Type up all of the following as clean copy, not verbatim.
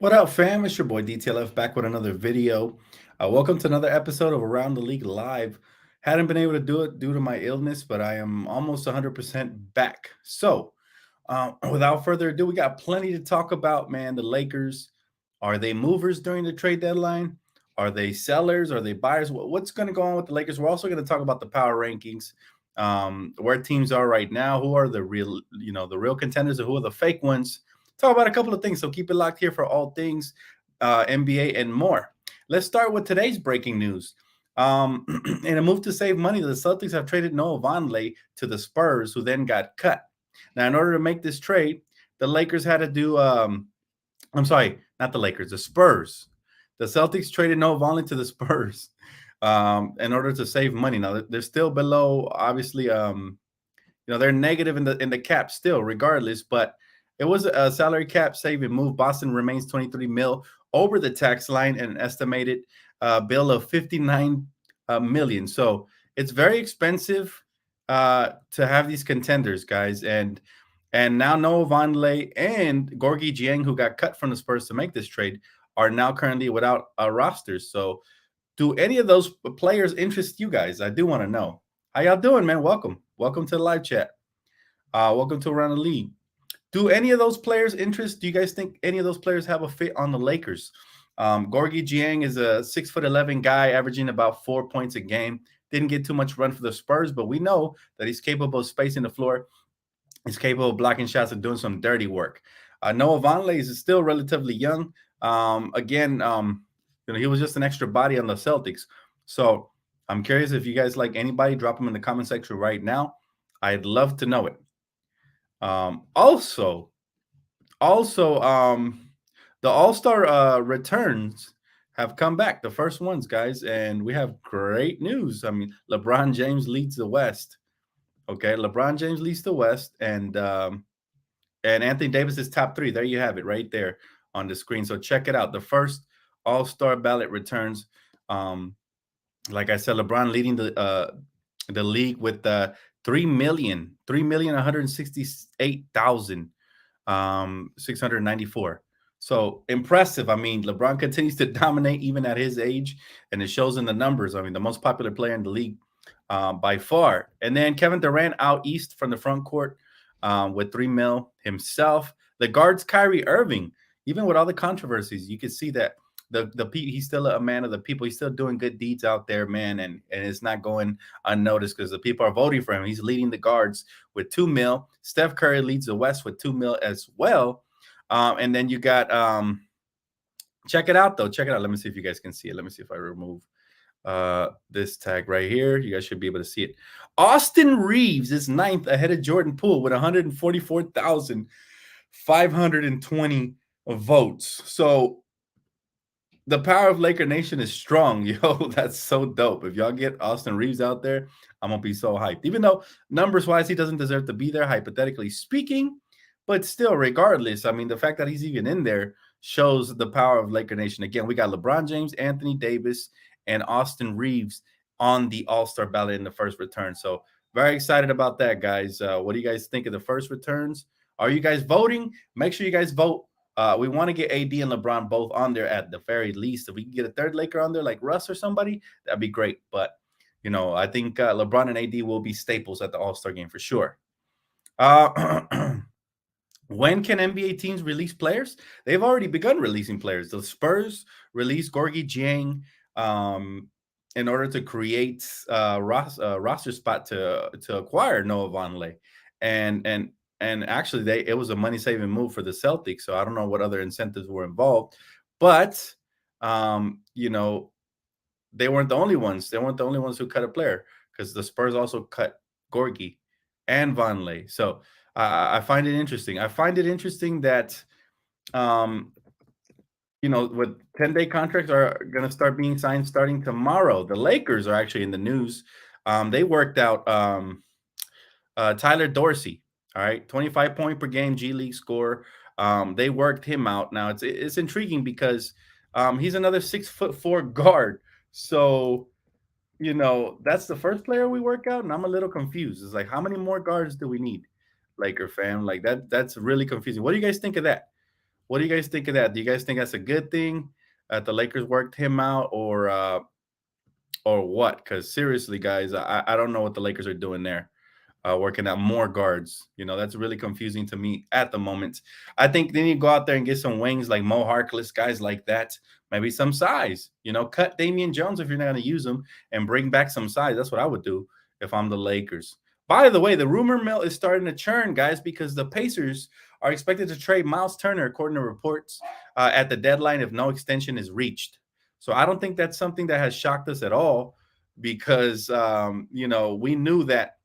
What up, fam? It's your boy DTLF back with another video. Welcome to another episode of Around the League Live. Hadn't been able to do it due to my illness, but I am almost 100% back. So, without further ado, we got plenty to talk about, man. The Lakers, are they movers during the trade deadline? Are they sellers? Are they buyers? What's going to go on with the Lakers? We're also going to talk about the power rankings, where teams are right now, who are the real, the real contenders, and who are the fake ones. Talk about a couple of things. So keep it locked here for all things NBA and more. Let's start with today's breaking news. In a move to save money, the Celtics have traded Noah Vonleh to the Spurs, who then got cut. Now, in order to make this trade, the Lakers had to do. I'm sorry, not the Lakers, the Spurs. The Celtics traded Noah Vonleh to the Spurs in order to save money. Now they're still below, obviously. They're negative in the cap still, regardless, but it was a salary cap saving move. Boston remains 23 mil over the tax line and an estimated bill of 59 million. So it's very expensive to have these contenders, guys. And now Noah Vonleh and Gorgie Dieng, who got cut from the Spurs to make this trade, are now currently without rosters. So do any of those players interest you guys? I do want to know. How y'all doing, man? Welcome to the live chat. Welcome to Around the League. Do any of those players interest? Do you guys think any of those players have a fit on the Lakers? Gorgie Dieng is a 6'11" guy, averaging about 4 points a game. Didn't get too much run for the Spurs, but we know that he's capable of spacing the floor. He's capable of blocking shots and doing some dirty work. Noah Vonleh is still relatively young. He was just an extra body on the Celtics. So I'm curious if you guys like anybody. Drop them in the comment section right now. I'd love to know it. Also, the All-Star returns have come back, the first ones, guys, and we have great news. I mean, LeBron James leads the West. Okay, LeBron James leads the West, and Anthony Davis is top 3. There you have it, right there on the screen. So check it out. The first All-Star ballot returns. Like I said, LeBron leading the league with 3,168,694. So impressive. I mean, LeBron continues to dominate even at his age, and it shows in the numbers. I mean, the most popular player in the league by far. And then Kevin Durant out east from the front court with 3 mil himself. The guards, Kyrie Irving, even with all the controversies, you can see that he's still a man of the people. He's still doing good deeds out there, man, and it's not going unnoticed because the people are voting for him. He's leading the guards with 2 mil. Steph Curry leads the West with 2 mil as well. And then you got check it out though. Check it out. Let me see if you guys can see it. Let me see if I remove this tag right here. You guys should be able to see it. Austin Reeves is 9th ahead of Jordan Poole with 144,520 votes. So the power of Laker Nation is strong, yo. That's so dope. If y'all get Austin Reeves out there, I'm gonna be so hyped. Even though numbers-wise, he doesn't deserve to be there, hypothetically speaking, but still, regardless, I mean, the fact that he's even in there shows the power of Laker Nation. Again, we got LeBron James, Anthony Davis, and Austin Reeves on the All-Star ballot in the first return. So very excited about that, guys. What do you guys think of the first returns? Are you guys voting? Make sure you guys vote. We want to get AD and LeBron both on there at the very least. If we can get a third Laker on there like Russ or somebody, that'd be great. But, I think LeBron and AD will be staples at the All-Star game for sure. When can NBA teams release players? They've already begun releasing players. The Spurs released Gorgie Dieng in order to create roster spot to acquire Noah Vonleh. And actually, it was a money-saving move for the Celtics. So I don't know what other incentives were involved, but they weren't the only ones. They weren't the only ones who cut a player because the Spurs also cut Gorgie and Vonleh. So I find it interesting. I find it interesting that with 10-day contracts are going to start being signed starting tomorrow. The Lakers are actually in the news. They worked out Tyler Dorsey. All right, 25 point per game G League score. They worked him out. Now it's intriguing because he's another 6'4" guard. So that's the first player we work out, and I'm a little confused. It's like, how many more guards do we need, Laker fan? Like that's really confusing. What do you guys think of that? What do you guys think of that? Do you guys think that's a good thing that the Lakers worked him out, or what? Because seriously, guys, I don't know what the Lakers are doing there, working out more guards. That's really confusing to me at the moment. I think they need to go out there and get some wings like Mo Harkless, guys like that. Maybe some size. Cut Damian Jones if you're not going to use him and bring back some size. That's what I would do if I'm the Lakers. By the way, the rumor mill is starting to churn, guys, because the Pacers are expected to trade Miles Turner, according to reports, at the deadline if no extension is reached. So I don't think that's something that has shocked us at all because, we knew that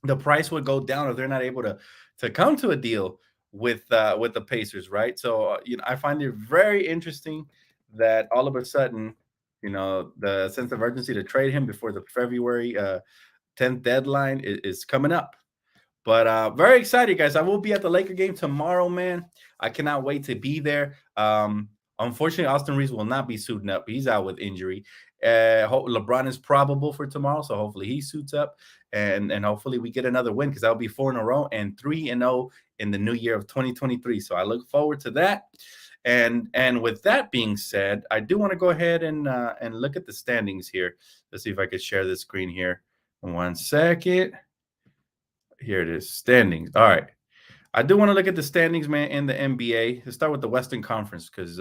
the price would go down if they're not able to come to a deal with the Pacers, right? So I find it very interesting that all of a sudden, the sense of urgency to trade him before the February 10th deadline is coming up. But very excited, guys. I will be at the Laker game tomorrow, man. I cannot wait to be there. Unfortunately, Austin Reeves will not be suiting up. He's out with injury. LeBron is probable for tomorrow, so hopefully he suits up, and hopefully we get another win because that'll be 4 in a row and 3-0 in the new year of 2023. So I look forward to that. And with that being said, I do want to go ahead and look at the standings here. Let's see if I could share the screen here. 1 second. Here it is, standings. All right. I do want to look at the standings, man, in the NBA. Let's start with the Western Conference because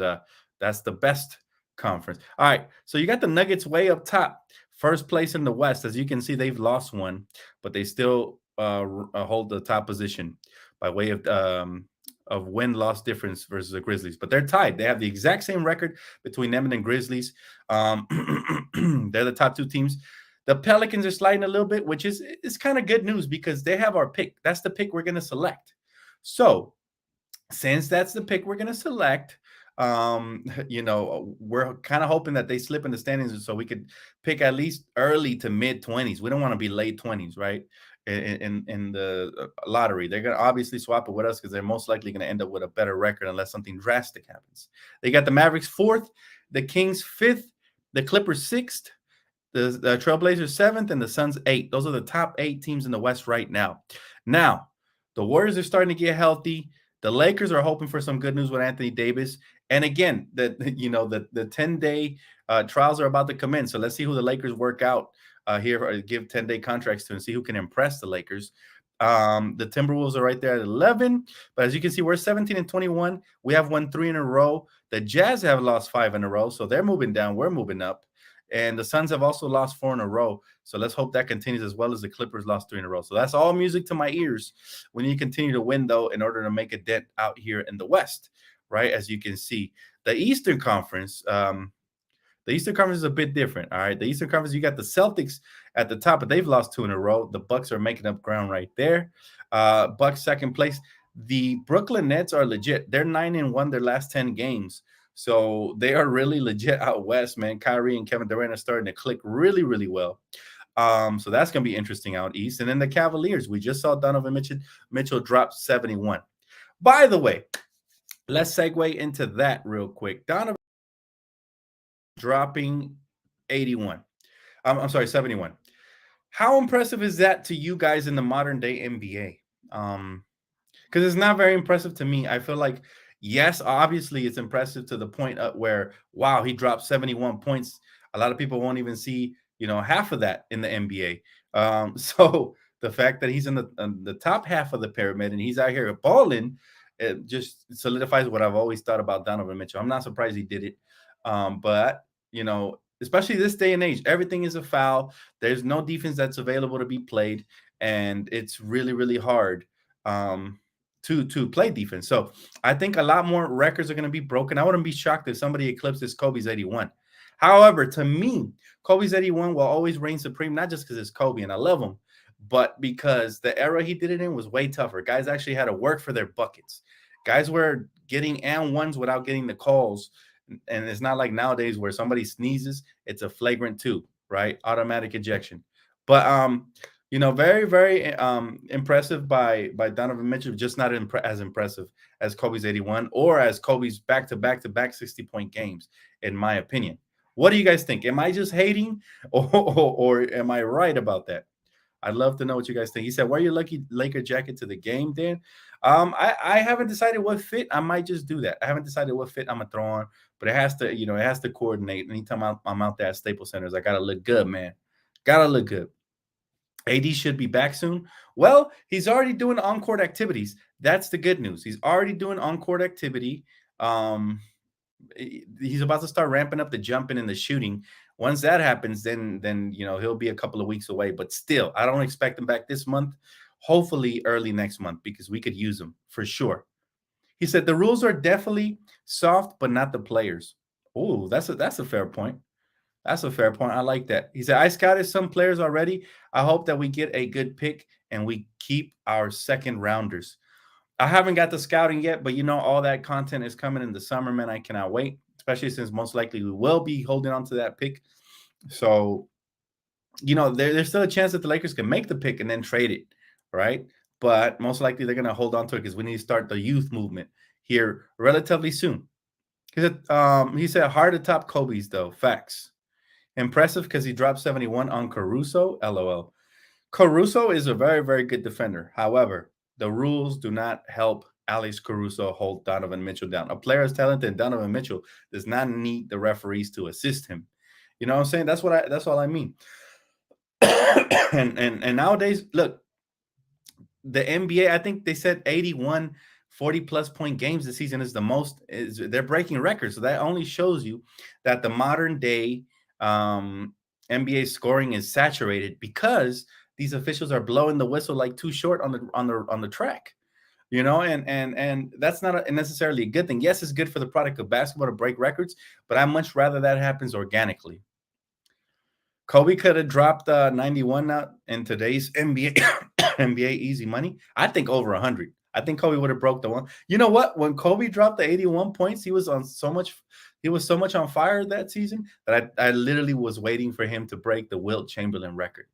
that's the best conference. All right. So you got the Nuggets way up top, first place in the West. As you can see, they've lost one, but they still hold the top position by way of win-loss difference versus the Grizzlies. But they're tied. They have the exact same record between them and the Grizzlies. They're the top two teams. The Pelicans are sliding a little bit, which is kind of good news because they have our pick. That's the pick we're going to select. So since that's the pick we're going to select, we're kind of hoping that they slip in the standings so we could pick at least early to mid 20s. We don't want to be late 20s, right? In the lottery. They're going to obviously swap it with us because they're most likely going to end up with a better record unless something drastic happens. They got the Mavericks 4th, the Kings 5th, the Clippers 6th, the Trailblazers 7th, and the Suns 8th. Those are the top 8 teams in the West right now. Now, the Warriors are starting to get healthy. The Lakers are hoping for some good news with Anthony Davis. And again, the 10-day trials are about to come in. So let's see who the Lakers work out here, or give 10-day contracts to, and see who can impress the Lakers. The Timberwolves are right there at 11. But as you can see, we're 17-21. We have won 3 in a row. The Jazz have lost 5 in a row. So they're moving down. We're moving up. And the Suns have also lost 4 in a row. So let's hope that continues, as well as the Clippers lost 3 in a row. So that's all music to my ears. We need to continue to win, though, in order to make a dent out here in the West, right? As you can see, the Eastern Conference, is a bit different, all right? The Eastern Conference, you got the Celtics at the top, but they've lost 2 in a row. The Bucks are making up ground right there. Bucks second place. The Brooklyn Nets are legit. They're 9-1 their last 10 games. So they are really legit out west, man. Kyrie and Kevin Durant are starting to click really, really well. So that's going to be interesting out east. And then the Cavaliers, we just saw Donovan Mitchell drop 71. By the way, let's segue into that real quick. Donovan dropping 81. I'm sorry, 71. How impressive is that to you guys in the modern day NBA? Because it's not very impressive to me. I feel like, yes, obviously it's impressive to the point where, wow, he dropped 71 points. A lot of people won't even see, half of that in the NBA. So the fact that he's in the top half of the pyramid and he's out here balling, it just solidifies what I've always thought about Donovan Mitchell. I'm not surprised he did it. But, especially this day and age, everything is a foul. There's no defense that's available to be played. And it's really, really hard to play defense. So I think a lot more records are going to be broken. I wouldn't be shocked if somebody eclipses Kobe's 81. However, to me, Kobe's 81 will always reign supreme, not just because it's Kobe and I love him, but because the era he did it in was way tougher. Guys actually had to work for their buckets. Guys were getting and ones without getting the calls. And it's not like nowadays where somebody sneezes, it's a flagrant 2, right? Automatic ejection. But very, very impressive by Donovan Mitchell, just not as impressive as Kobe's 81 or as Kobe's back-to-back 60-point games, in my opinion. What do you guys think? Am I just hating or am I right about that? I'd love to know what you guys think. He said, "Wear your lucky Laker jacket to the game, Dan." I haven't decided what fit. I might just do that. I haven't decided what fit I'm gonna throw on, but it has to, it has to coordinate. Anytime I'm out there at Staples Centers, I gotta look good, man. Gotta look good. AD should be back soon. Well, he's already doing on-court activities. That's the good news. He's already doing on-court activity. Um, he's about to start ramping up the jumping and the shooting. Once that happens, then he'll be a couple of weeks away. But still, I don't expect him back this month. Hopefully early next month because we could use him for sure. He said the rules are definitely soft, but not the players. Oh, that's a fair point. That's a fair point. I like that. He said, I scouted some players already. I hope that we get a good pick and we keep our second rounders. I haven't got the scouting yet, but all that content is coming in the summer, man. I cannot wait, especially since most likely we will be holding on to that pick. So, there's still a chance that the Lakers can make the pick and then trade it, right? But most likely they're going to hold on to it because we need to start the youth movement here relatively soon. He said hard to top Kobe's, though. Facts. Impressive because he dropped 71 on Caruso. LOL. Caruso is a very, very good defender. However, the rules do not help Alex Caruso hold Donovan Mitchell down. A player as talented as Donovan Mitchell does not need the referees to assist him. You know what I'm saying? That's all I mean. and nowadays, look, the NBA, I think they said 81 40 plus point games this season is the most. They're breaking records. So that only shows you that the modern day NBA scoring is saturated because these officials are blowing the whistle like too short on the track. And that's not necessarily a good thing. Yes, it's good for the product of basketball to break records, but I much rather that happens organically. Kobe could have dropped 91 out in today's NBA NBA easy money. I think over 100. I think Kobe would have broke the one. You know what? When Kobe dropped the 81 points, he was so much on fire that season that I literally was waiting for him to break the Wilt Chamberlain record.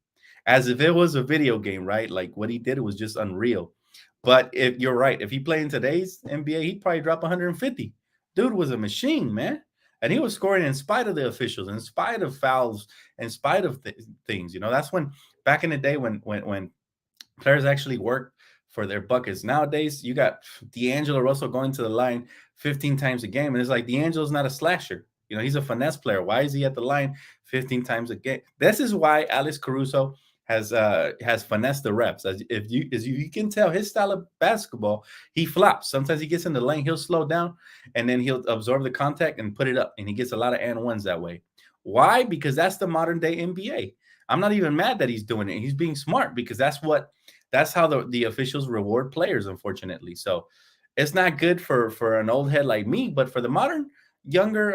As if it was a video game, right? Like what he did was just unreal. But if you're right, if he played in today's NBA, he'd probably drop 150. Dude was a machine, man. And he was scoring in spite of the officials, in spite of fouls, in spite of things. That's when back in the day when players actually work for their buckets. Nowadays, you got D'Angelo Russell going to the line 15 times a game, and it's like D'Angelo's not a slasher. He's a finesse player. Why is he at the line 15 times a game? This is why Alex Caruso has finessed the reps. As you can tell, his style of basketball, he flops. Sometimes he gets in the lane, he'll slow down, and then he'll absorb the contact and put it up, and he gets a lot of and ones that way. Why? Because that's the modern day NBA. I'm not even mad that he's doing it. He's being smart because that's how the officials reward players, unfortunately. So it's not good for an old head like me, but for the modern younger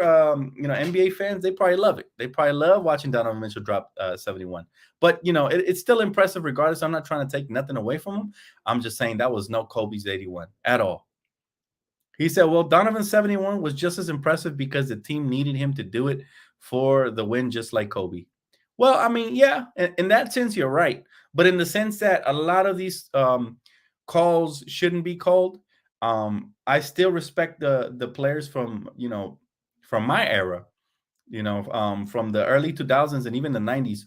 NBA fans, they probably love it. They probably love watching Donovan Mitchell drop 71. But it's still impressive regardless. I'm not trying to take nothing away from him. I'm just saying that was no Kobe's 81 at all. He said, well, Donovan's 71 was just as impressive because the team needed him to do it for the win, just like Kobe. Well, I mean, yeah, in that sense, you're right. But in the sense that a lot of these calls shouldn't be called, I still respect the players from my era, from the early 2000s and even the 90s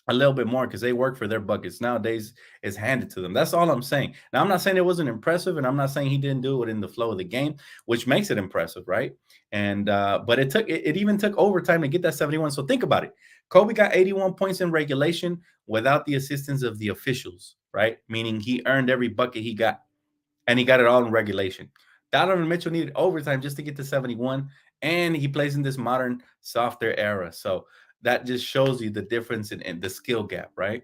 a little bit more because they work for their buckets. Nowadays, it's handed to them. That's all I'm saying. Now, I'm not saying it wasn't impressive, and I'm not saying he didn't do it in the flow of the game, which makes it impressive, right? And but it even took overtime to get that 71. So think about it. Kobe got 81 points in regulation without the assistance of the officials, right? Meaning he earned every bucket he got, and he got it all in regulation. Donovan Mitchell needed overtime just to get to 71, and he plays in this modern, softer era. So that just shows you the difference in the skill gap, right?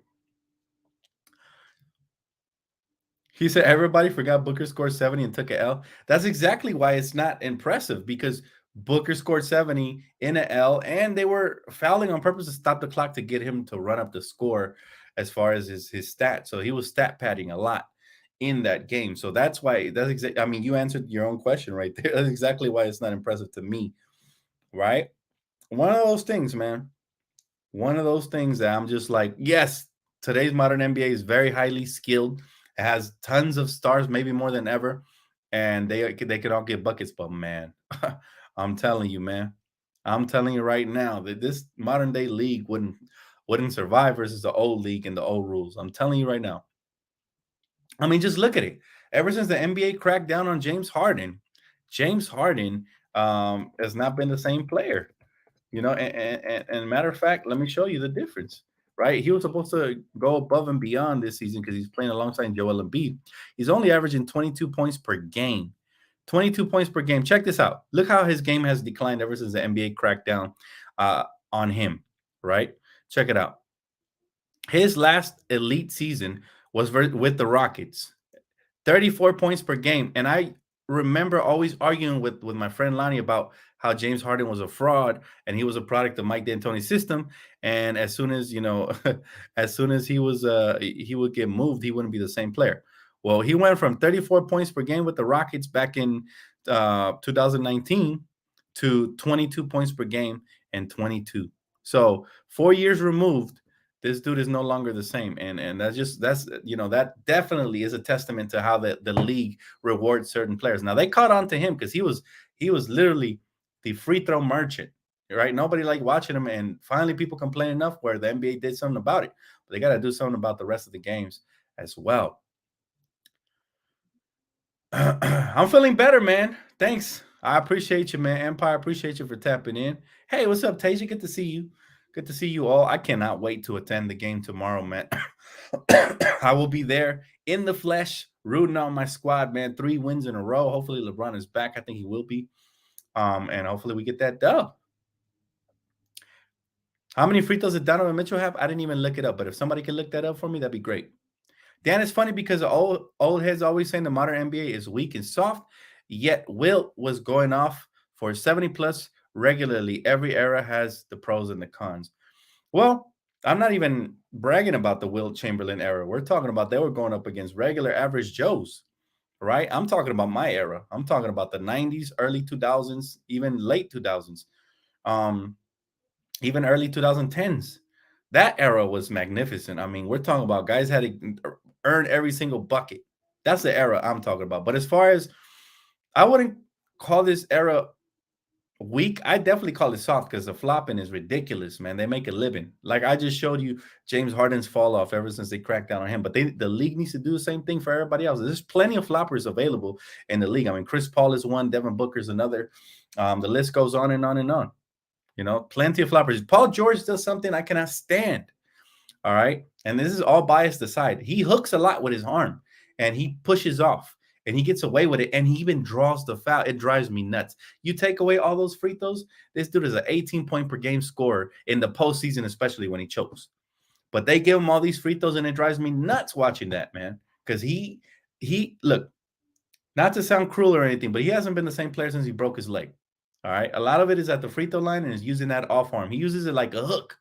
He said everybody forgot Booker scored 70 and took an L. That's exactly why it's not impressive because Booker scored 70 in an L, and they were fouling on purpose to stop the clock to get him to run up the score as far as his stats. So he was stat padding a lot in that game. So that's why I mean, you answered your own question right there. That's exactly why it's not impressive to me, right? One of those things, man. One of those things that I'm just like, yes, today's modern NBA is very highly skilled. It has tons of stars, maybe more than ever, and they could all get buckets. But man, I'm telling you, man, I'm telling you right now that this modern day league wouldn't survive versus the old league and the old rules. I'm telling you right now. I mean, just look at it. Ever since the NBA cracked down on James Harden has not been the same player. And matter of fact, let me show you the difference. Right, he was supposed to go above and beyond this season because he's playing alongside Joel Embiid. He's only averaging 22 points per game. 22 points per game. Check this out. Look how his game has declined ever since the NBA cracked down on him. Right, check it out. His last elite season was with the Rockets. 34 points per game. And I remember always arguing with my friend Lonnie about how James Harden was a fraud and he was a product of Mike D'Antoni's system. And as soon as, as soon as he would get moved, he wouldn't be the same player. Well, he went from 34 points per game with the Rockets back in 2019 to 22 points per game and 22. So 4 years removed, this dude is no longer the same. And that definitely is a testament to how the league rewards certain players. Now they caught on to him because he was literally the free throw merchant, right? Nobody liked watching him, and finally people complained enough where the NBA did something about it. But they got to do something about the rest of the games as well. I'm feeling better, man. Thanks. I appreciate you, man. Empire, appreciate you for tapping in. Hey, what's up, Tasia? Good to see you. Good to see you all. I cannot wait to attend the game tomorrow, man. I will be there in the flesh, rooting on my squad, man. 3 wins in a row. Hopefully LeBron is back. I think he will be. And hopefully we get that dub. How many free throws did Donovan Mitchell have? I didn't even look it up, but if somebody can look that up for me, that'd be great. Dan, it's funny because the old heads always saying the modern NBA is weak and soft, yet Wilt was going off for 70 plus regularly. Every era has the pros and the cons. Well, I'm not even bragging about the Wilt Chamberlain era. We're talking about they were going up against regular average Joes, right? I'm talking about my era. I'm talking about the 90s, early 2000s, even late 2000s, even early 2010s. That era was magnificent. I mean, we're talking about guys had to earn every single bucket. That's the era I'm talking about. But as far as I wouldn't call this era weak, I definitely call it soft because the flopping is ridiculous, man. They make a living. Like I just showed you James Harden's fall off ever since they cracked down on him. But the league needs to do the same thing for everybody else. There's plenty of floppers available in the league. I mean, Chris Paul is one, Devin Booker's another. The list goes on and on and on. Plenty of floppers. Paul George does something I cannot stand. All right. And this is all biased aside. He hooks a lot with his arm and he pushes off and he gets away with it. And he even draws the foul. It drives me nuts. You take away all those free throws, this dude is an 18-point per game scorer in the postseason, especially when he chokes. But they give him all these free throws and it drives me nuts watching that, man. Because he look, not to sound cruel or anything, but he hasn't been the same player since he broke his leg. All right. A lot of it is at the free throw line and is using that off arm. He uses it like a hook,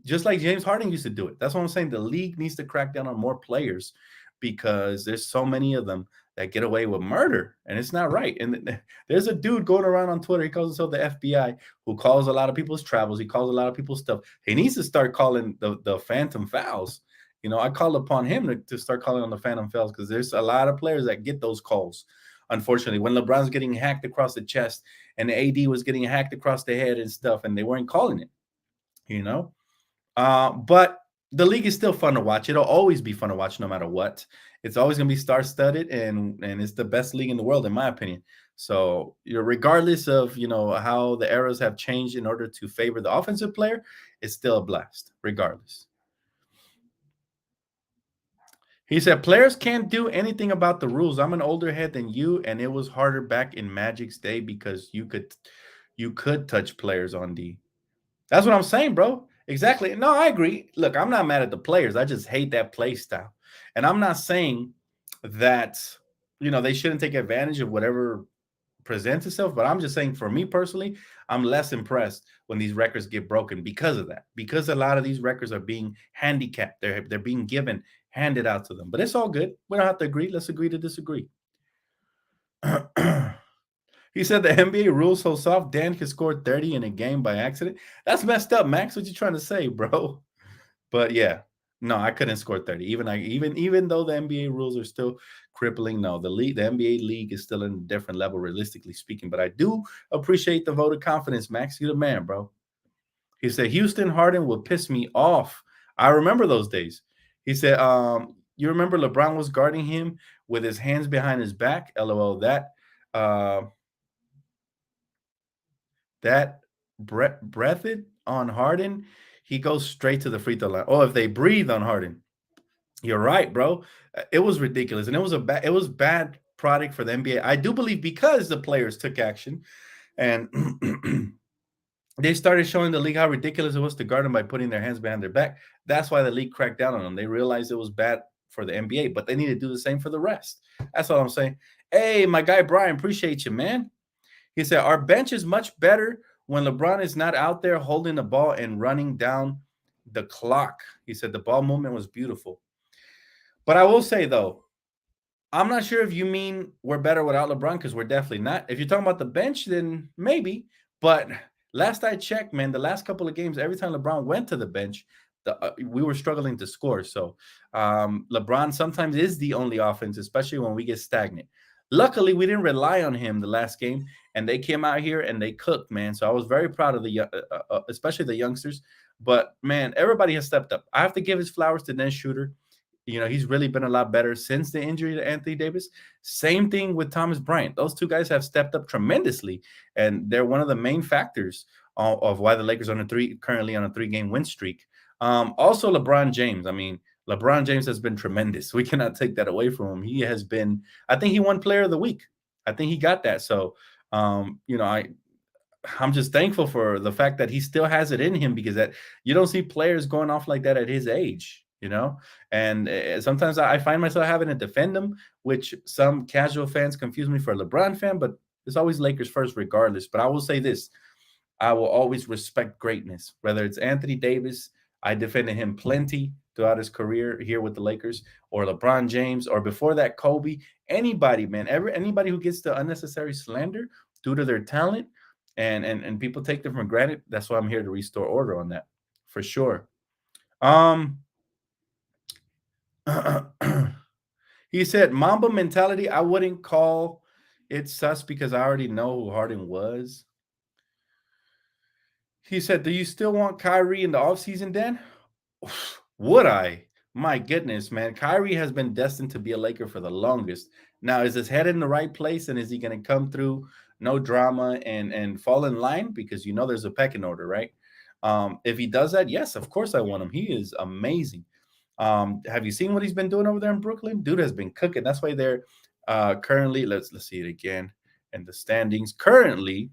just like James Harden used to do it. That's what I'm saying. The league needs to crack down on more players because there's so many of them that get away with murder, and it's not right. And there's a dude going around on Twitter. He calls himself the FBI, who calls a lot of people's travels. He calls a lot of people's stuff. He needs to start calling the phantom fouls. I call upon him to start calling on the phantom fouls because there's a lot of players that get those calls. Unfortunately, when LeBron's getting hacked across the chest and the AD was getting hacked across the head and stuff, and they weren't calling it, but the league is still fun to watch. It'll always be fun to watch no matter what. It's always going to be star-studded, and it's the best league in the world, in my opinion. So, regardless of, how the eras have changed in order to favor the offensive player, it's still a blast, regardless. He said, players can't do anything about the rules. I'm an older head than you, and it was harder back in Magic's day because you could touch players on D. That's what I'm saying, bro. Exactly. No, I agree. Look, I'm not mad at the players. I just hate that play style. And I'm not saying that, they shouldn't take advantage of whatever presents itself, but I'm just saying for me personally, I'm less impressed when these records get broken because of that. Because a lot of these records are being handicapped. They're being handed out to them. But it's all good. We don't have to agree. Let's agree to disagree. He said the NBA rules so soft, Dan could score 30 in a game by accident. That's messed up, Max. What you trying to say, bro? But yeah, no, I couldn't score 30. Even though the NBA rules are still crippling, no, the NBA league is still in a different level, realistically speaking. But I do appreciate the vote of confidence, Max. You're the man, bro. He said, Houston Harden would piss me off. I remember those days. He said, you remember LeBron was guarding him with his hands behind his back? LOL. Uh, that breathed on Harden, he goes straight to the free throw line. Oh, if they breathe on Harden, you're right, bro. It was ridiculous, and it was bad product for the NBA. I do believe because the players took action and they started showing the league how ridiculous it was to guard them by putting their hands behind their back. That's why the league cracked down on them. They realized it was bad for the NBA, but they need to do the same for the rest. That's all I'm saying. Hey, my guy Brian, appreciate you, man. He said, our bench is much better when LeBron is not out there holding the ball and running down the clock. He said the ball movement was beautiful. But I will say, though, I'm not sure if you mean we're better without LeBron because we're definitely not. If you're talking about the bench, then maybe. But last I checked, man, the last couple of games, every time LeBron went to the bench, we were struggling to score. So LeBron sometimes is the only offense, especially when we get stagnant. Luckily, we didn't rely on him the last game, and they came out here and they cooked, man. So I was very proud of especially the youngsters. But man, everybody has stepped up. I have to give his flowers to Dennis Schroeder. You know, he's really been a lot better since the injury to Anthony Davis. Same thing with Thomas Bryant. Those two guys have stepped up tremendously, and they're one of the main factors of why the Lakers are currently on a 3-game win streak. Also, LeBron James. I mean, LeBron James has been tremendous. We cannot take that away from him. He has been. I think he won Player of the Week. I think he got that. So, you know, I'm just thankful for the fact that he still has it in him because that you don't see players going off like that at his age, you know. And sometimes I find myself having to defend him, which some casual fans confuse me for a LeBron fan, but it's always Lakers first, regardless. But I will say this: I will always respect greatness, whether it's Anthony Davis. I defended him plenty throughout his career here with the Lakers, or LeBron James, or before that, Kobe. Anybody, man, anybody who gets the unnecessary slander due to their talent and people take them for granted. That's why I'm here to restore order on that, for sure. Um, he said, Mamba mentality. I wouldn't call it sus because I already know who Harden was. He said, do you still want Kyrie in the offseason, Dan? Would I? My goodness, man. Kyrie has been destined to be a Laker for the longest. Now, is his head in the right place, and is he going to come through no drama and fall in line? Because you know there's a pecking order, right? If he does that, yes, of course I want him. He is amazing. Have you seen what he's been doing over there in Brooklyn? Dude has been cooking. That's why they're currently, let's see it again in the standings. Currently,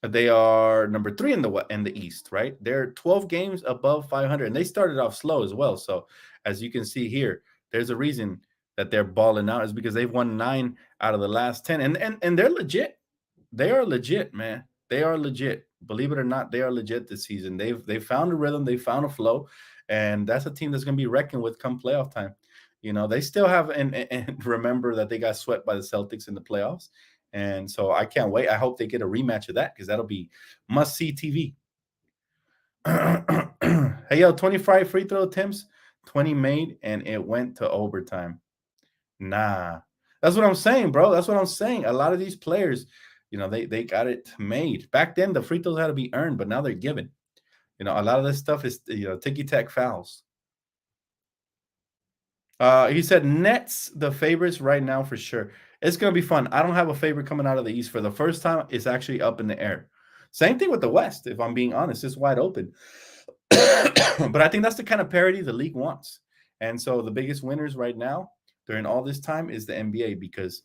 they are number 3 in the East, right? They're 12 games above 500, and they started off slow as well. So, as you can see here, there's a reason that they're balling out is because they've won 9 out of the last 10, and they're legit. They are legit, man. They are legit. Believe it or not, they are legit this season. They've found a rhythm, they found a flow, and that's a team that's going to be reckoned with come playoff time. You know, they still have and remember that they got swept by the Celtics in the playoffs. And so I can't wait. I hope they get a rematch of that because that'll be must see TV. Hey, yo, 25 free throw attempts, 20 made, and it went to overtime. Nah, that's what I'm saying, bro. That's what I'm saying. A lot of these players, you know, they got it made. Back then, the free throws had to be earned, but now they're given. You know, a lot of this stuff is, you know, ticky tack fouls. He said Nets the favorites right now for sure. It's gonna be fun. I don't have a favorite coming out of the East for the first time. It's actually up in the air. Same thing with the West. If I'm being honest, it's wide open. But I think that's the kind of parity the league wants. And so the biggest winners right now during all this time is the NBA because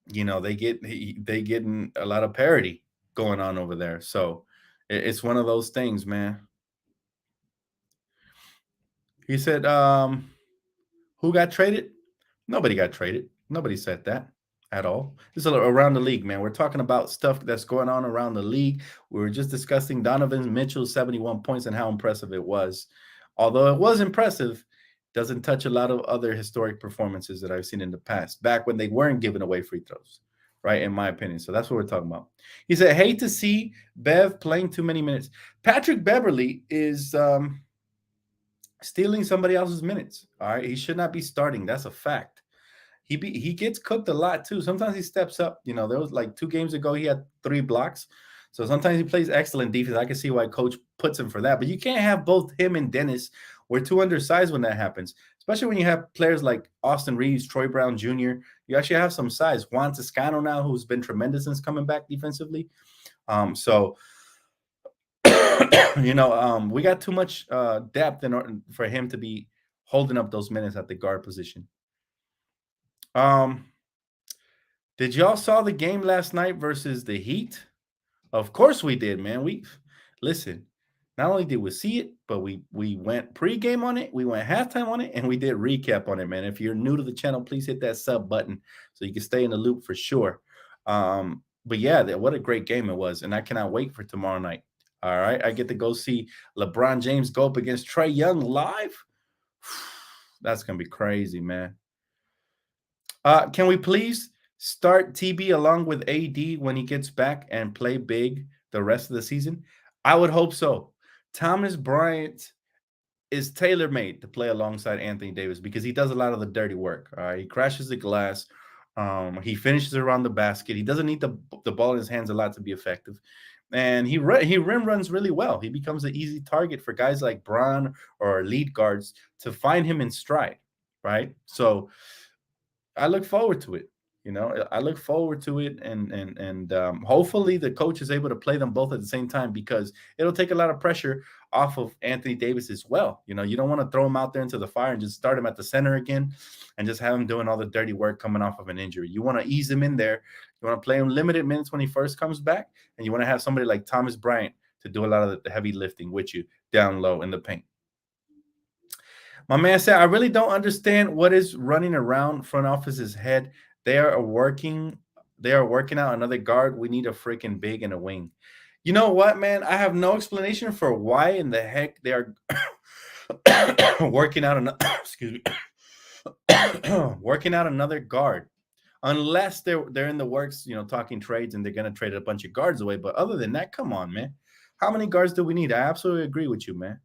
you know they getting a lot of parity going on over there. So it's one of those things, man. He said, who got traded? Nobody got traded. Nobody said that at all. This is around the league, man. We're talking about stuff that's going on around the league. We were just discussing Donovan Mitchell's 71 points and how impressive it was. Although it was impressive, doesn't touch a lot of other historic performances that I've seen in the past, back when they weren't giving away free throws, right? In my opinion. So that's what we're talking about. He said, hate to see Bev playing too many minutes. Patrick Beverley is stealing somebody else's minutes. All right. He should not be starting. That's a fact. He gets cooked a lot too. Sometimes he steps up. You know, there was like 2 games ago, he had 3 blocks. So sometimes he plays excellent defense. I can see why coach puts him for that. But you can't have both him and Dennis. We're too undersized when that happens, especially when you have players like Austin Reeves, Troy Brown Jr. You actually have some size. Juan Toscano now, who's been tremendous since coming back defensively. So we got too much depth in order for him to be holding up those minutes at the guard position. Did y'all saw the game last night versus the Heat? Of course we did, man. We listen. Not only did we see it, but we went pregame on it, we went halftime on it, and we did recap on it, man. If you're new to the channel, please hit that sub button so you can stay in the loop for sure. But yeah, what a great game it was, and I cannot wait for tomorrow night. All right, I get to go see LeBron James go up against Trae Young live. That's gonna be crazy, man. Can we please start TB along with AD when he gets back and play big the rest of the season? I would hope so. Thomas Bryant is tailor-made to play alongside Anthony Davis because he does a lot of the dirty work. All right, he crashes the glass. He finishes around the basket. He doesn't need the ball in his hands a lot to be effective. And he rim runs really well. He becomes an easy target for guys like Bron or lead guards to find him in stride, right? So I look forward to it. I look forward to it, and hopefully the coach is able to play them both at the same time because it'll take a lot of pressure off of Anthony Davis as well. You don't want to throw him out there into the fire and just start him at the center again and just have him doing all the dirty work coming off of an injury. You want to ease him in there. You want to play him limited minutes when he first comes back, and you want to have somebody like Thomas Bryant to do a lot of the heavy lifting with you down low in the paint. My man said, I really don't understand what is running around front office's head. They are working out another guard. We need a freaking big and a wing. You know what, man? I have no explanation for why in the heck they are working out working out another guard. Unless they're in the works, talking trades and they're gonna trade a bunch of guards away. But other than that, come on, man. How many guards do we need? I absolutely agree with you, man.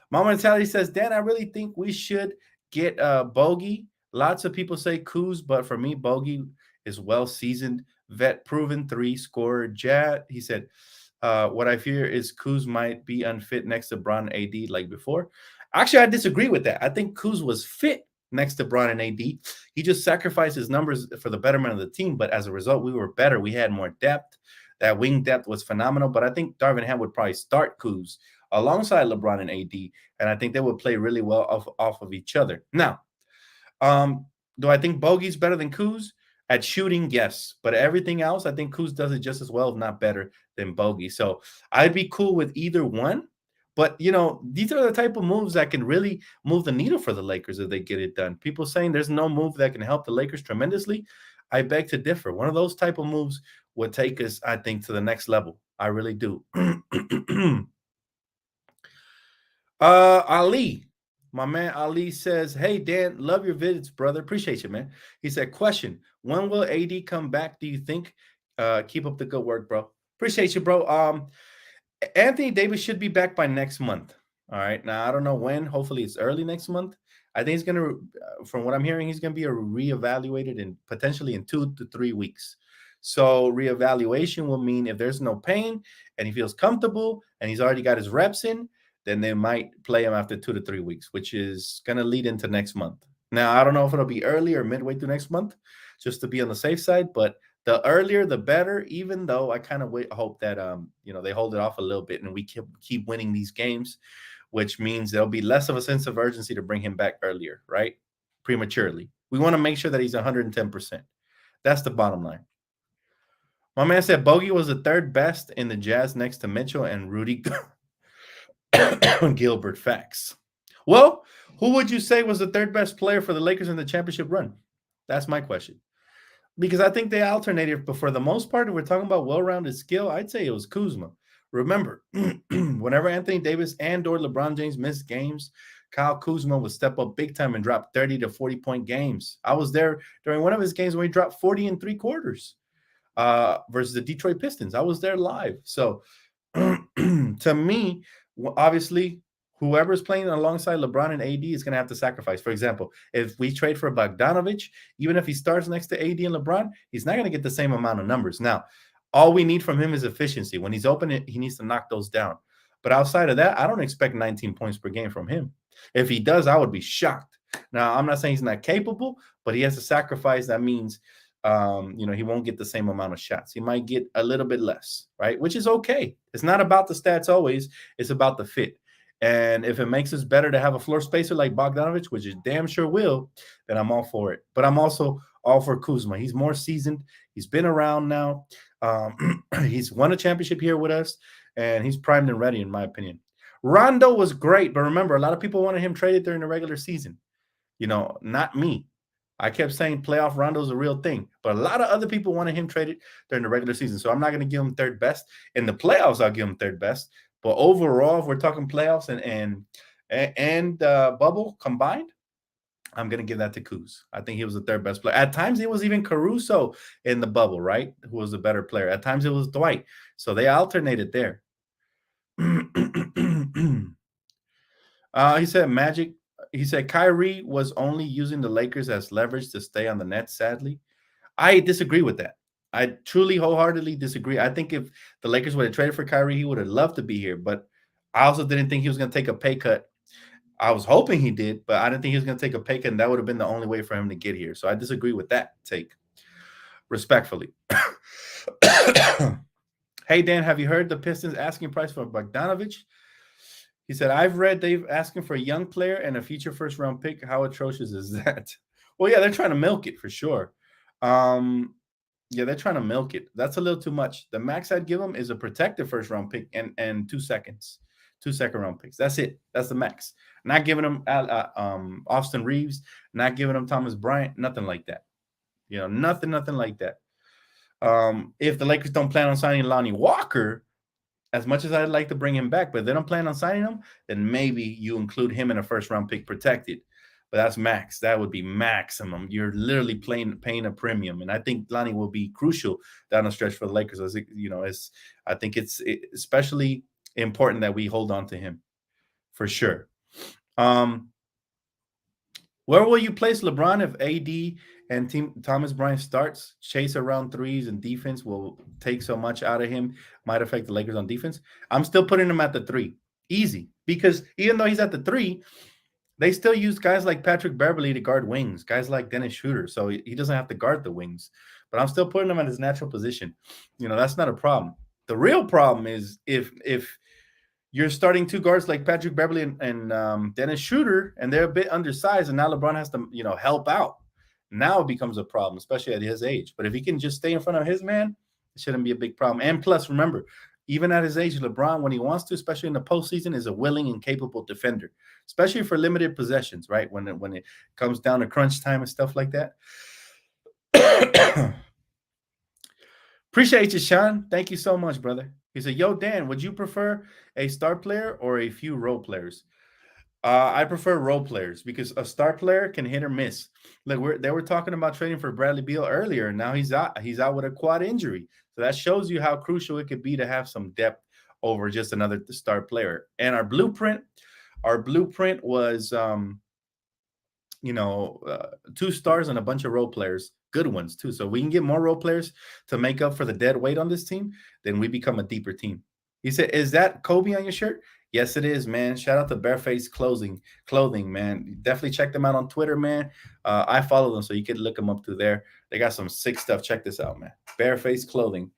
Mama Mentality says, Dan, I really think we should get Bogey. Lots of people say Kuz, but for me, Bogey is well-seasoned, vet-proven, three-scorer. Jad, he said, what I fear is Kuz might be unfit next to Bron and AD like before. Actually, I disagree with that. I think Kuz was fit next to Bron and AD. He just sacrificed his numbers for the betterment of the team, but as a result, we were better. We had more depth. That wing depth was phenomenal, but I think Darvin Ham would probably start Kuz alongside LeBron and AD, and I think they would play really well off of each other. Now, do I think Bogey's better than Kuz? At shooting, yes. But everything else, I think Kuz does it just as well, if not better, than Bogey. So I'd be cool with either one. But, these are the type of moves that can really move the needle for the Lakers if they get it done. People saying there's no move that can help the Lakers tremendously. I beg to differ. One of those type of moves would take us, I think, to the next level. I really do. Ali, my man Ali says, hey, Dan, love your vids, brother. Appreciate you, man. He said, question, when will AD come back, do you think? Keep up the good work, bro. Appreciate you, bro. Anthony Davis should be back by next month. All right. Now, I don't know when. Hopefully, it's early next month. I think he's going to, from what I'm hearing, he's going to be reevaluated in potentially in 2 to 3 weeks. So reevaluation will mean if there's no pain and he feels comfortable and he's already got his reps in, then they might play him after 2 to 3 weeks, which is going to lead into next month. Now, I don't know if it'll be early or midway through next month, just to be on the safe side, but the earlier, the better, even though I kind of hope that, they hold it off a little bit and we keep winning these games, which means there'll be less of a sense of urgency to bring him back earlier, right? Prematurely. We want to make sure that he's 110%. That's the bottom line. My man said Bogey was the third best in the Jazz next to Mitchell and Rudy Gilbert. Facts. Well, who would you say was the third best player for the Lakers in the championship run? That's my question. Because I think they alternated, but for the most part, if we're talking about well-rounded skill, I'd say it was Kuzma. Remember, whenever Anthony Davis and or LeBron James missed games, Kyle Kuzma would step up big time and drop 30 to 40-point games. I was there during one of his games when he dropped 40 in 3 quarters versus the Detroit Pistons. I was there live. So to me, obviously, whoever's playing alongside LeBron and AD is going to have to sacrifice. For example, if we trade for Bogdanovich, even if he starts next to AD and LeBron, he's not going to get the same amount of numbers. Now, All we need from him is efficiency. When he's open, he needs to knock those down. But outside of that, I don't expect 19 points per game from him. If he does, I would be shocked. Now, I'm not saying he's not capable, but he has to sacrifice. That means, he won't get the same amount of shots. He might get a little bit less, right? Which is okay. It's not about the stats always. It's about the fit. And if it makes us better to have a floor spacer like Bogdanovich, which is damn sure will, then I'm all for it. But I'm also all for Kuzma. He's more seasoned. He's been around now. He's won a championship here with us, and he's primed and ready, in my opinion. Rondo was great, but remember, a lot of people wanted him traded during the regular season. Not me. I kept saying playoff Rondo's a real thing, but a lot of other people wanted him traded during the regular season. So I'm not going to give him third best. In the playoffs, I'll give him third best. But overall, if we're talking playoffs and bubble combined, I'm going to give that to Kuz. I think he was the third best player. At times, it was even Caruso in the bubble, right? Who was a better player. At times, it was Dwight. So they alternated there. He said Magic. He said Kyrie was only using the Lakers as leverage to stay on the Nets, sadly. I disagree with that. I truly wholeheartedly disagree. I think if the Lakers would have traded for Kyrie, he would have loved to be here. But I also didn't think he was going to take a pay cut. I was hoping he did, but I didn't think he was going to take a pay cut, and that would have been the only way for him to get here. So I disagree with that take, respectfully. Hey, Dan, have you heard the Pistons asking price for Bogdanovich? He said, I've read they've asking for a young player and a future first-round pick. How atrocious is that? Well, yeah, they're trying to milk it for sure. Yeah, they're trying to milk it. That's a little too much. The max I'd give them is a protected first-round pick and 2 seconds, 2 second-round picks. That's it. That's the max. Not giving them Austin Reeves, not giving them Thomas Bryant, nothing like that. Nothing like that. If the Lakers don't plan on signing Lonnie Walker, as much as I'd like to bring him back, but if they don't plan on signing him, then maybe you include him in a first-round pick protected. But that's max. That would be maximum. You're literally paying a premium, and I think Lonnie will be crucial down the stretch for the Lakers. I think it's especially important that we hold on to him for sure. Where will you place LeBron if AD and Thomas Bryant starts? Chase around threes and defense will take so much out of him. Might affect the Lakers on defense. I'm still putting him at the 3. Easy. Because even though he's at the 3, they still use guys like Patrick Beverley to guard wings, guys like Dennis Schroeder. So he doesn't have to guard the wings. But I'm still putting him at his natural position. That's not a problem. The real problem is if you're starting 2 guards like Patrick Beverley and Dennis Schroeder, and they're a bit undersized, and now LeBron has to, help out. Now it becomes a problem, especially at his age. But if he can just stay in front of his man, it shouldn't be a big problem. And plus, remember, even at his age, LeBron, when he wants to, especially in the postseason, is a willing and capable defender, especially for limited possessions, right? When it comes down to crunch time and stuff like that. Appreciate you, Sean. Thank you so much, brother. He said, yo, Dan, would you prefer a star player or a few role players? I prefer role players because a star player can hit or miss. Like they were talking about trading for Bradley Beal earlier, and now he's out with a quad injury. So that shows you how crucial it could be to have some depth over just another star player. And our blueprint was 2 stars and a bunch of role players, good ones too. So we can get more role players to make up for the dead weight on this team, then we become a deeper team. He said, is that Kobe on your shirt? Yes, it is, man. Shout out to Bareface Clothing, man. Definitely check them out on Twitter, man. I follow them, so you can look them up through there. They got some sick stuff. Check this out, man. Bareface Clothing.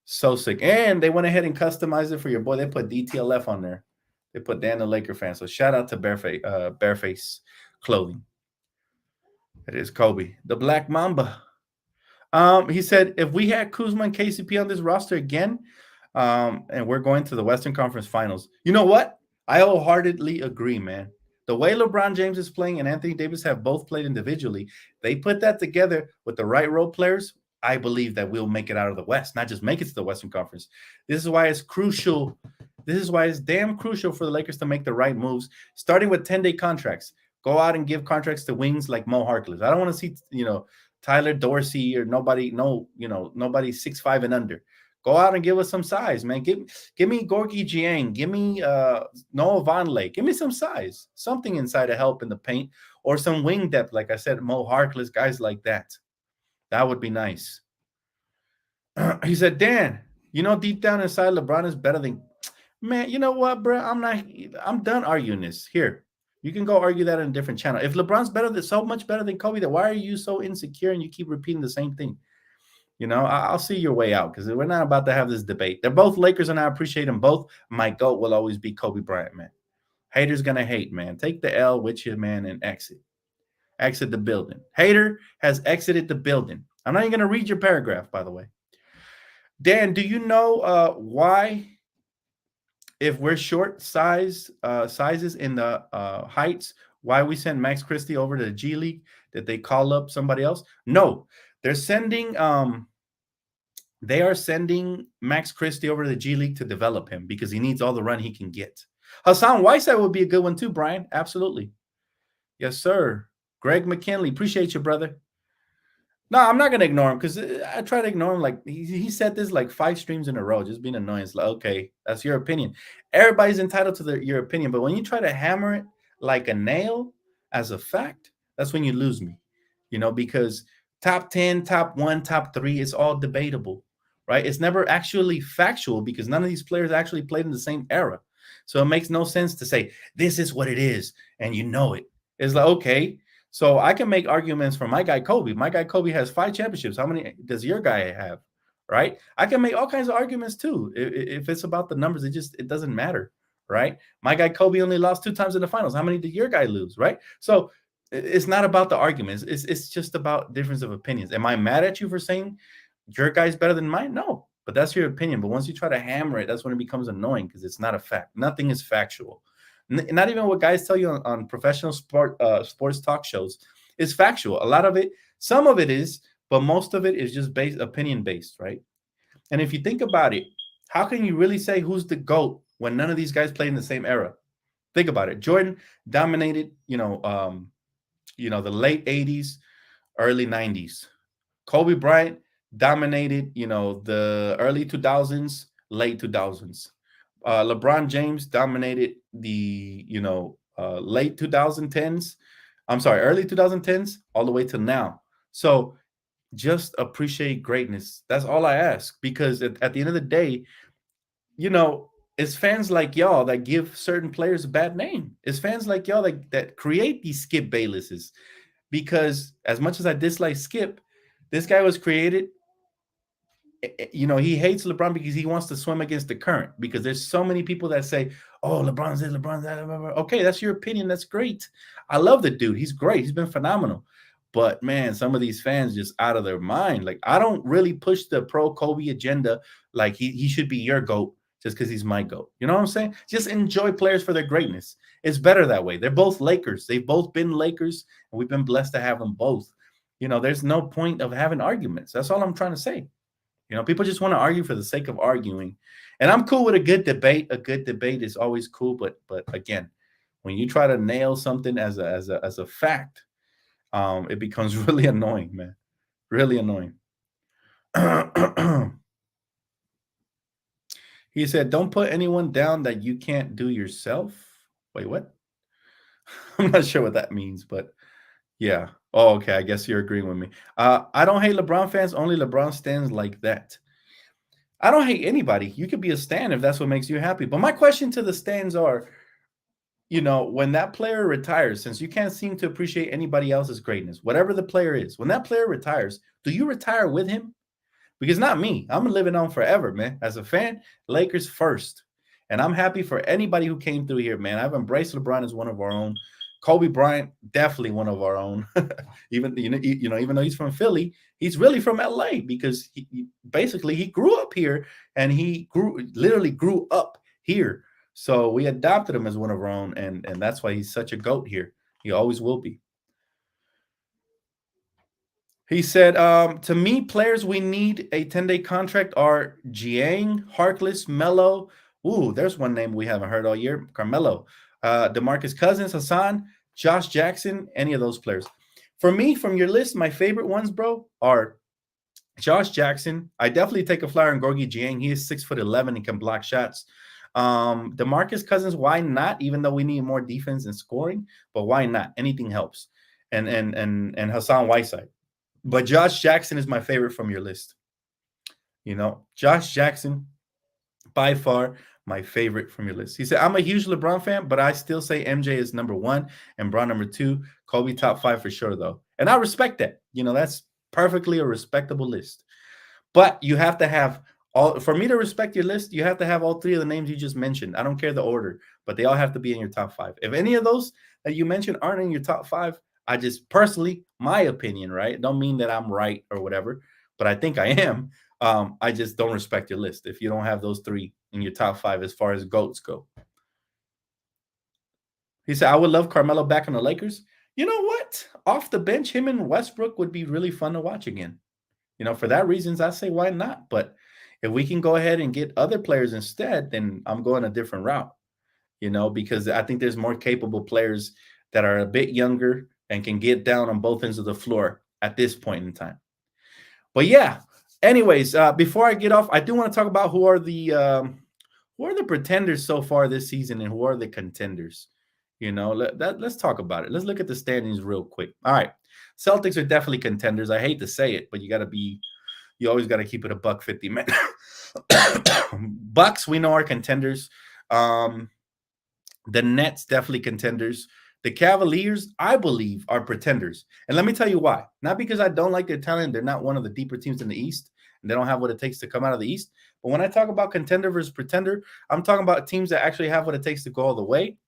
So sick. And they went ahead and customized it for your boy. They put DTLF on there. They put Dan the Laker fan. So shout out to Bareface Clothing. It is Kobe, the Black Mamba. He said, if we had Kuzma and KCP on this roster again, and we're going to the Western Conference Finals. You know what? I wholeheartedly agree, man. The way LeBron James is playing and Anthony Davis have both played individually, they put that together with the right role players. I believe that we'll make it out of the West, not just make it to the Western Conference. This is why it's crucial. This is why it's damn crucial for the Lakers to make the right moves, starting with 10-day contracts. Go out and give contracts to wings like Mo Harkless. I don't want to see, Tyler Dorsey or nobody 6'5" and under. Go out and give us some size, man. Give me Gorgie Dieng. Give me Noah Vonleh. Give me some size, something inside to help in the paint, or some wing depth, like I said, Mo Harkless, guys like that. That would be nice. He said, Dan, deep down inside, LeBron is better than. Man, you know what, bro? I'm done arguing this. Here, you can go argue that on a different channel. If LeBron's so much better than Kobe, then why are you so insecure and you keep repeating the same thing? I'll see your way out because we're not about to have this debate. They're both Lakers, and I appreciate them both. My GOAT will always be Kobe Bryant, man. Haters gonna hate, man. Take the L with you, man, and exit. Exit the building. Hater has exited the building. I'm not even gonna read your paragraph, by the way. Dan, do you know why, if we're short sizes in the heights, why we send Max Christie over to the G League? Did they call up somebody else? No, they're sending they are sending Max Christie over to the G League to develop him because he needs all the run he can get. Hassan Whiteside would be a good one too, Brian. Absolutely. Yes, sir. Greg McKinley, appreciate you, brother. No, I'm not gonna ignore him because I try to ignore him. Like he said this like 5 streams in a row, just being annoying. It's like, okay, that's your opinion. Everybody's entitled to your opinion, but when you try to hammer it like a nail as a fact, that's when you lose me. Because top 10, top 1, top 3 is all debatable, right? It's never actually factual because none of these players actually played in the same era. So it makes no sense to say this is what it is and it. It's like, okay, so I can make arguments for my guy Kobe. My guy Kobe has 5 championships. How many does your guy have? Right? I can make all kinds of arguments too. If it's about the numbers, it doesn't matter. Right? My guy Kobe only lost 2 times in the finals. How many did your guy lose? Right? So it's not about the arguments. It's just about difference of opinions. Am I mad at you for saying your guy's better than mine? No, but that's your opinion. But once you try to hammer it, that's when it becomes annoying because it's not a fact. Nothing is factual. Not even what guys tell you on professional sports talk shows is factual. A lot of it, some of it is, but most of it is just opinion based, right? And if you think about it, how can you really say who's the GOAT when none of these guys played in the same era? Think about it. Jordan dominated, the late 80s, early 90s. Kobe Bryant dominated, the early 2000s, late 2000s. LeBron James dominated the late 2010s. I'm sorry, early 2010s all the way to now. So just appreciate greatness. That's all I ask because at the end of the day, it's fans like y'all that give certain players a bad name. It's fans like y'all that create these Skip Baylesses. Because as much as I dislike Skip, this guy was created. He hates LeBron because he wants to swim against the current. Because there's so many people that say, "Oh, LeBron's this, LeBron's that." Blah, blah. Okay, that's your opinion. That's great. I love the dude. He's great. He's been phenomenal. But man, some of these fans just out of their mind. Like I don't really push the pro Kobe agenda. Like he should be your GOAT just because he's my GOAT. You know what I'm saying? Just enjoy players for their greatness. It's better that way. They're both Lakers. They've both been Lakers, and we've been blessed to have them both. There's no point of having arguments. That's all I'm trying to say. People just want to argue for the sake of arguing. And I'm cool with a good debate. A good debate is always cool. But again, when you try to nail something as a fact, it becomes really annoying, man. Really annoying. He said, don't put anyone down that you can't do yourself. Wait, what? I'm not sure what that means, but yeah. Oh, okay. I guess you're agreeing with me. I don't hate LeBron fans. Only LeBron stands like that. I don't hate anybody. You could be a stan if that's what makes you happy. But my question to the stands are, when that player retires, since you can't seem to appreciate anybody else's greatness, whatever the player is, when that player retires, do you retire with him? Because not me. I'm living on forever, man. As a fan, Lakers first. And I'm happy for anybody who came through here, man. I've embraced LeBron as one of our own. Kobe Bryant, definitely one of our own. Even even though he's from Philly, he's really from LA because he basically grew up here and he literally grew up here. So we adopted him as one of our own, and that's why he's such a GOAT here. He always will be. He said, to me, players we need a 10-day contract are Jiang, Harkless, Melo. Ooh, there's one name we haven't heard all year. Carmelo, DeMarcus Cousins, Hassan, Josh Jackson, any of those players. For me, from your list, my favorite ones, bro, are Josh Jackson. I definitely take a flyer on Gorgie Jiang. He is 6'11" and can block shots. DeMarcus Cousins, why not? Even though we need more defense and scoring, but why not? Anything helps. And Hassan Whiteside. But Josh Jackson is my favorite from your list. Josh Jackson, by far my favorite from your list. He said, I'm a huge LeBron fan, but I still say MJ is number one and Bron number two. Kobe top five for sure, though. And I respect that. That's perfectly a respectable list. But you have to have for me to respect your list, you have to have all three of the names you just mentioned. I don't care the order, but they all have to be in your top five. If any of those that you mentioned aren't in your top five, I just personally, my opinion, right? Don't mean that I'm right or whatever, but I think I am. I just don't respect your list if you don't have those three in your top five as far as GOATs go. He said, I would love Carmelo back on the Lakers. You know what? Off the bench, him and Westbrook would be really fun to watch again. For that reasons, I say why not? But if we can go ahead and get other players instead, then I'm going a different route, because I think there's more capable players that are a bit younger and can get down on both ends of the floor at this point in time. But yeah, anyways, before I get off, I do want to talk about who are the pretenders so far this season and who are the contenders. Let's talk about it. Let's look at the standings real quick. All right. Celtics are definitely contenders. I hate to say it, but you always got to keep it a $150, man. Bucks, we know, are contenders. The Nets, definitely contenders. The Cavaliers, I believe, are pretenders. And let me tell you why. Not because I don't like their talent. They're not one of the deeper teams in the East, and they don't have what it takes to come out of the East. But when I talk about contender versus pretender, I'm talking about teams that actually have what it takes to go all the way.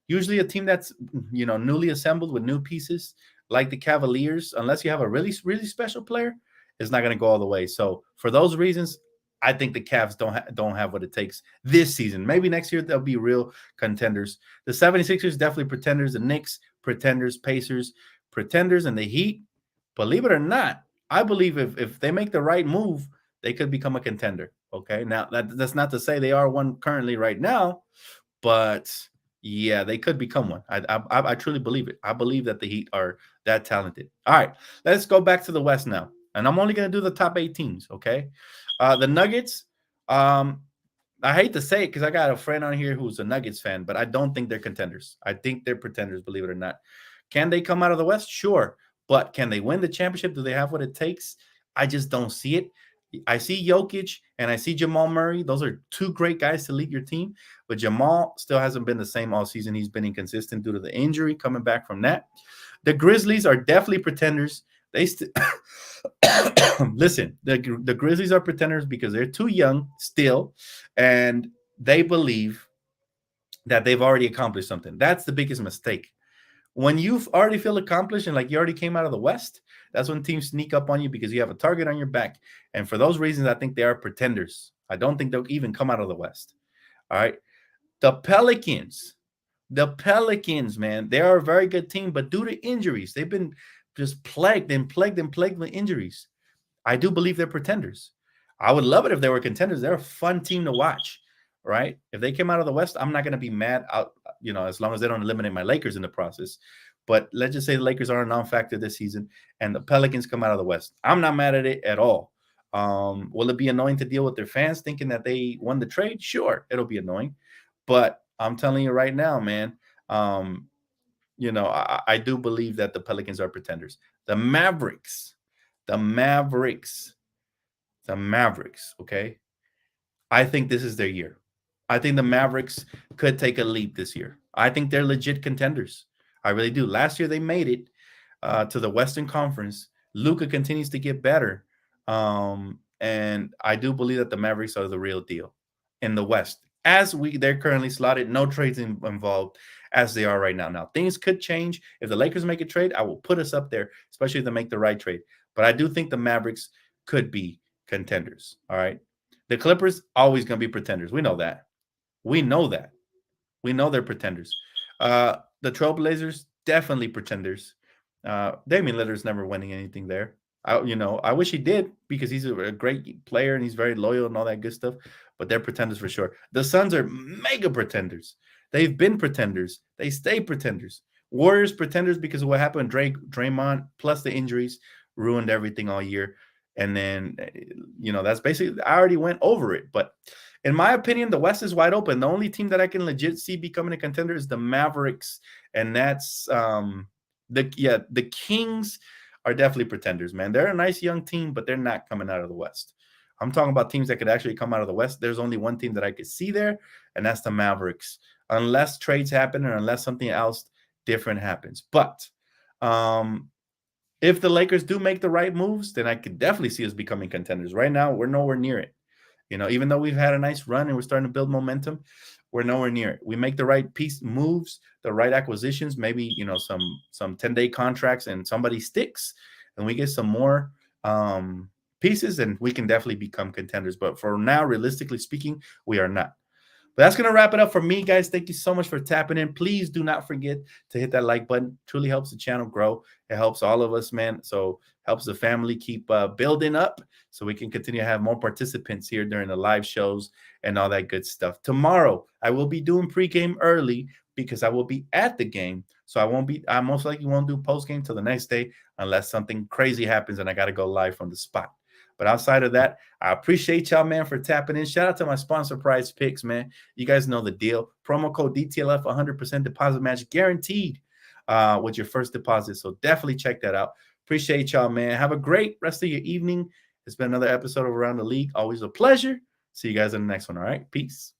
Usually a team that's, newly assembled with new pieces, like the Cavaliers, unless you have a really, really special player, is not going to go all the way. So for those reasons, I think the Cavs don't have what it takes this season. Maybe next year they'll be real contenders. The 76ers, definitely pretenders. The Knicks, pretenders. Pacers, pretenders. And the Heat, believe it or not, I believe if they make the right move, they could become a contender. Okay, now that's not to say they are one currently right now, but yeah, they could become one. I truly believe it. I believe that the Heat are that talented. All right, let's go back to the West now. And I'm only going to do the top 8 teams, okay? The Nuggets, I hate to say it because I got a friend on here who's a Nuggets fan, but I don't think they're contenders. I think they're pretenders, believe it or not. Can they come out of the West? Sure. But can they win the championship? Do they have what it takes? I just don't see it. I see Jokic and I see Jamal Murray. Those are two great guys to lead your team. But Jamal still hasn't been the same all season. He's been inconsistent due to the injury coming back from that. The Grizzlies are definitely pretenders. They listen, the Grizzlies are pretenders because they're too young still, and they believe that they've already accomplished something. That's the biggest mistake. When you already feel accomplished and like you already came out of the West, that's when teams sneak up on you because you have a target on your back. And for those reasons, I think they are pretenders. I don't think they'll even come out of the West. All right. The Pelicans, man, they are a very good team, but due to injuries, they've been just plagued with injuries. I do believe they're pretenders. I would love it if they were contenders. They're a fun team to watch, right? If they came out of the West, I'm not going to be mad out, as long as they don't eliminate my Lakers in the process. But let's just say the Lakers are a non-factor this season and the Pelicans come out of the West. I'm not mad at it at all. Will it be annoying to deal with their fans thinking that they won the trade? Sure, it'll be annoying. But I'm telling you right now, man, I do believe that the Pelicans are pretenders. The Mavericks, okay? I think this is their year. I think the Mavericks could take a leap this year. I think they're legit contenders. I really do. Last year they made it to the Western Conference. Luka continues to get better. And I do believe that the Mavericks are the real deal in the West. They're currently slotted, no trades involved as they are right now. Now, things could change. If the Lakers make a trade, I will put us up there, especially if they make the right trade. But I do think the Mavericks could be contenders, all right? The Clippers, always going to be pretenders. We know that. We know they're pretenders. The Trailblazers, definitely pretenders. Damian Lillard's never winning anything there. I wish he did because he's a great player and he's very loyal and all that good stuff, but they're pretenders for sure. The Suns are mega pretenders. They've been pretenders. They stay pretenders. Warriors pretenders because of what happened. Draymond plus the injuries ruined everything all year. And then, that's basically, I already went over it. But in my opinion, the West is wide open. The only team that I can legit see becoming a contender is the Mavericks. And that's the Kings are definitely pretenders, man. They're a nice young team, but they're not coming out of the West. I'm talking about teams that could actually come out of the West. There's only one team that I could see there, and that's the Mavericks. Unless trades happen or unless something else different happens. But if the Lakers do make the right moves, then I could definitely see us becoming contenders. Right now, we're nowhere near it. Even though we've had a nice run and we're starting to build momentum, we're nowhere near it. We make the right piece moves, the right acquisitions, maybe some 10-day contracts, and somebody sticks, and we get some more pieces, and we can definitely become contenders. But for now, realistically speaking, we are not. But that's going to wrap it up for me, guys. Thank you so much for tapping in. Please do not forget to hit that like button. It truly helps the channel grow. It helps all of us, man. So helps the family keep building up so we can continue to have more participants here during the live shows and all that good stuff. Tomorrow, I will be doing pregame early because I will be at the game. So I most likely won't do postgame till the next day unless something crazy happens and I got to go live from the spot. But outside of that, I appreciate y'all, man, for tapping in. Shout out to my sponsor, Prize Picks, man. You guys know the deal. Promo code DTLF, 100% deposit match guaranteed with your first deposit. So definitely check that out. Appreciate y'all, man. Have a great rest of your evening. It's been another episode of Around the League. Always a pleasure. See you guys in the next one, all right? Peace.